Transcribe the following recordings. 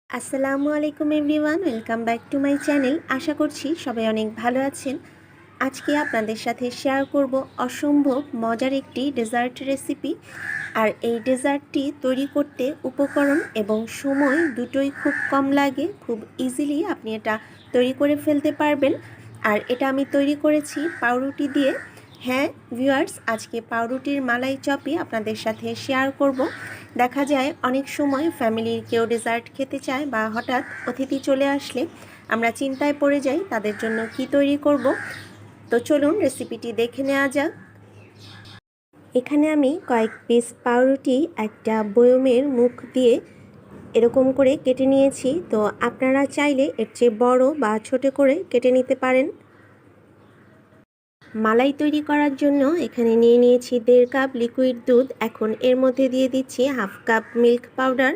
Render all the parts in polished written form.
আসসালামু আলাইকুম everyone, welcome back to my channel. আশা করছি সবাই অনেক ভালো আছেন। আজকে আপনাদের সাথে শেয়ার করব অসম্ভব মজার একটি ডেজার্ট রেসিপি। আর এই ডেজার্টটি তৈরি করতে উপকরণ এবং সময় দুটোই খুব কম লাগে। খুব ইজিলি আপনি এটা তৈরি করে ফেলতে পারবেন। আর এটা আমি তৈরি করেছি পাউরুটি দিয়ে। হ্যাঁ ভিউয়ার্স, আজকে পাউরুটির মালাই চপই আপনাদের সাথে শেয়ার করব। দেখা যায় অনেক সময় ফ্যামিলির কেউ ডেজার্ট খেতে চায় বা হঠাৎ অতিথি চলে আসলে আমরা চিন্তায় পড়ে যাই তাদের জন্য কি তৈরি করব। তো চলুন রেসিপিটি দেখে নেওয়া যাক। এখানে আমি কয়েক পিস পাউরুটি একটা বয়মের মুখ দিয়ে এরকম করে কেটে নিয়েছি। তো আপনারা চাইলে এর চেয়ে বড় বা ছোট করে কেটে নিতে পারেন। মালাই তৈরি করার জন্য এখানে নিয়ে নিয়েছি 1.5 কাপ লিকুইড দুধ। এখন এর মধ্যে দিয়ে দিচ্ছি 1/2 কাপ মিল্ক পাউডার,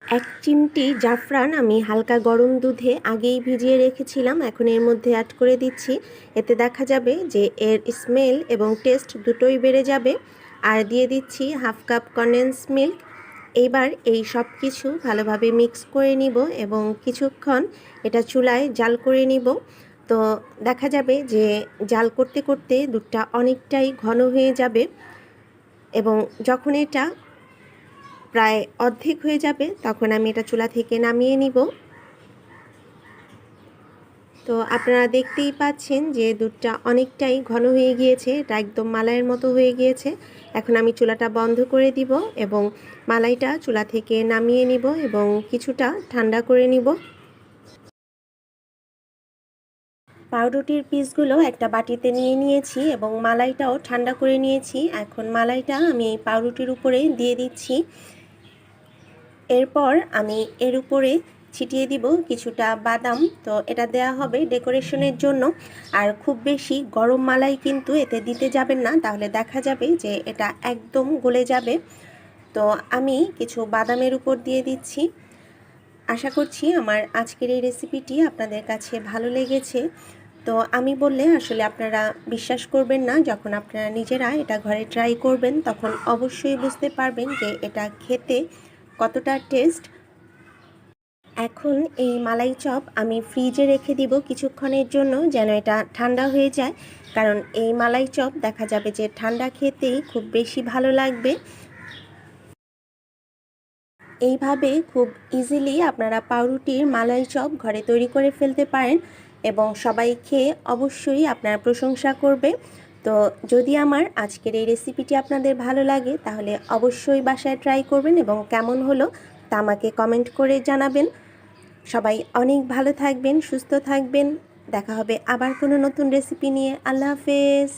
1 চিমটি জাফরান আমি হালকা গরম দুধে আগেই ভিজিয়ে রেখেছিলাম, এখন এর মধ্যে অ্যাড করে দিচ্ছি। এতে দেখা যাবে যে এর স্মেল এবং টেস্ট দুটোই বেড়ে যাবে। আর দিয়ে দিচ্ছি 1/2 কাপ কনডেন্স মিল্ক। এইবার এই সব কিছু ভালোভাবে মিক্স করে নিব এবং কিছুক্ষণ এটা চুলায় জাল করে নিব। তো দেখা যাবে যে জাল করতে করতে দুধটা অনেকটাই ঘন হয়ে যাবে এবং যখন এটা প্রায় অর্ধেক হয়ে যাবে তখন আমি এটা চুলা থেকে নামিয়ে নিব। তো আপনারা দেখতেই পাচ্ছেন যে দুধটা অনেকটাই ঘন হয়ে গিয়েছে, এটা একদম মালাইয়ের মতো হয়ে গিয়েছে। এখন আমি চুলাটা বন্ধ করে দিব এবং মালাইটা চুলা থেকে নামিয়ে নিব এবং কিছুটা ঠান্ডা করে নিব। পাউরুটির পিসগুলো একটা বাটিতে নিয়ে নিয়েছি এবং মালাইটাও ঠান্ডা করে নিয়েছি। এখন মালাইটা আমি এই পাউরুটির উপরে দিয়ে দিচ্ছি। এরপর আমি এর উপরে ছিটিয়ে দিব কিছুটা বাদাম। তো এটা দেয়া হবে ডেকোরেশনের জন্য। আর খুব বেশি গরম মালাই কিন্তু এতে দিতে যাবেন না, তাহলে দেখা যাবে যে এটা একদম গলে যাবে। তো আমি কিছু বাদামের উপর দিয়ে দিচ্ছি। আশা করছি আমার আজকের এই রেসিপিটি আপনাদের কাছে ভালো লেগেছে। তো আমি বললে আসলে আপনারা বিশ্বাস করবেন না। যখন আপনারা নিজেরা এটা ঘরে ট্রাই করবেন তখন অবশ্যই বুঝতে পারবেন যে এটা খেতে কতটা টেস্ট। এখন এই মালাই চপ আমি ফ্রিজে রেখে দিব কিছুক্ষণের জন্য, যেন এটা ঠান্ডা হয়ে যায়। কারণ এই মালাই চপ দেখা যাবে যে ঠান্ডা খেতেই খুব বেশি ভালো লাগবে। এইভাবে খুব ইজিলি আপনারা পাউরুটির মালাই চপ ঘরে তৈরি করে ফেলতে পারেন এবং সবাই খেয়ে অবশ্যই আপনার প্রশংসা করবে। তো যদি আমার আজকের এই রেসিপিটি আপনাদের ভালো লাগে তাহলে অবশ্যই বাসায় ট্রাই করবেন এবং কেমন হলো তা আমাকে কমেন্ট করে জানাবেন। সবাই অনেক ভালো থাকবেন, সুস্থ থাকবেন। দেখা হবে আবার কোনো নতুন রেসিপি নিয়ে। আল্লাহ হাফেজ।